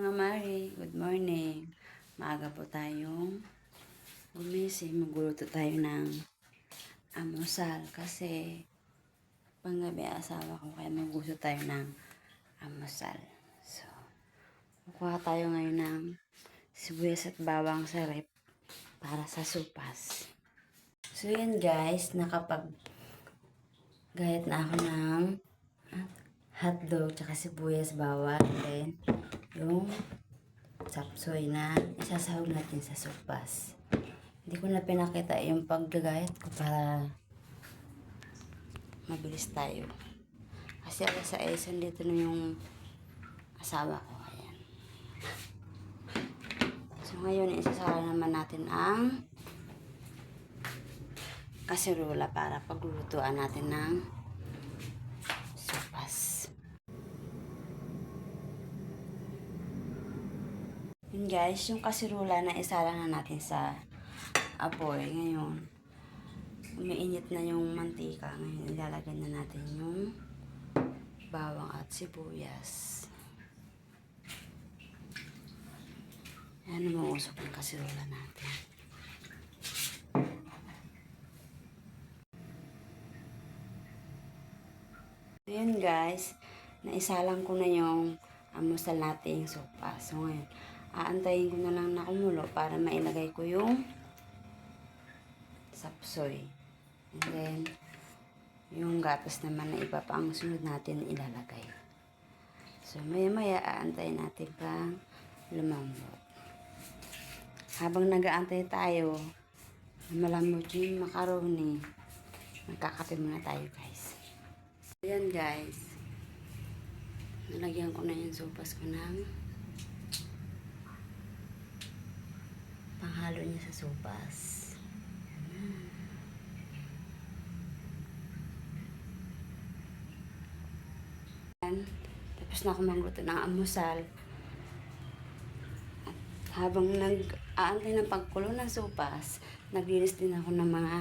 Mga Mari, good morning. Maaga po tayong gumising. Magluluto tayo ng almusal kasi panggabi asawa ko kaya magluto tayo ng almusal. So, kukuha tayo ngayon ng sibuyas at bawang sa rep para sa supas. So, yan guys, nakapag-gayat na ako ng hotdog tsaka sibuyas, bawang, then yung chapsoy na isasahog natin sa supas. Hindi ko na pinakita yung paggagayat ko para mabilis tayo. Kasi alas 6 dito na yung asawa ko. Ayan. So ngayon isasara naman natin ang kaserola para paglulutuan natin ng supas. Yun guys, yung kaserola na isala na natin sa apoy. Ngayon, umiinit na yung mantika. Ngayon, ilalagay na natin yung bawang at sibuyas. Ayan, umuusok yung kaserola natin. Ayan guys, naisalang ko na yung almusal natin yung sopa. So ngayon, aantayin ko na lang na kumulo para mailagay ko yung sapsoy. And then, yung gatas naman na iba pa ang sunod natin ilalagay. So, maya-maya aantayin natin pang lumambot. Habang nag-aantay tayo, malambot yung macaroni, magkakape muna tayo guys. Ayan guys, nalagyan ko na yung sopas ko ng panghalo niya sa sopas. Tapos na ako magluto ng almusal. At habang nag-aantay ng pagkulo ng sopas, naglinis din ako ng mga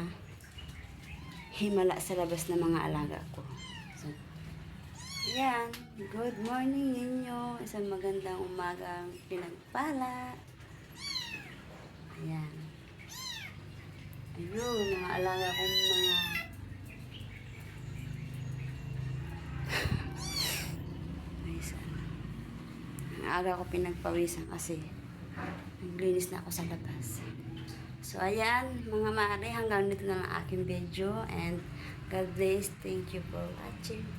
himala sa labas ng mga alaga ko. So, ayan. Good morning ninyo. Isang magandang umagang pinagpala. Ayan. Ayun, mga alaga kong mga ang aga ko pinagpawisan kasi naglinis na ako sa labas. So, ayan, mga mare, hanggang dito na lang aking video and God bless. Thank you for watching.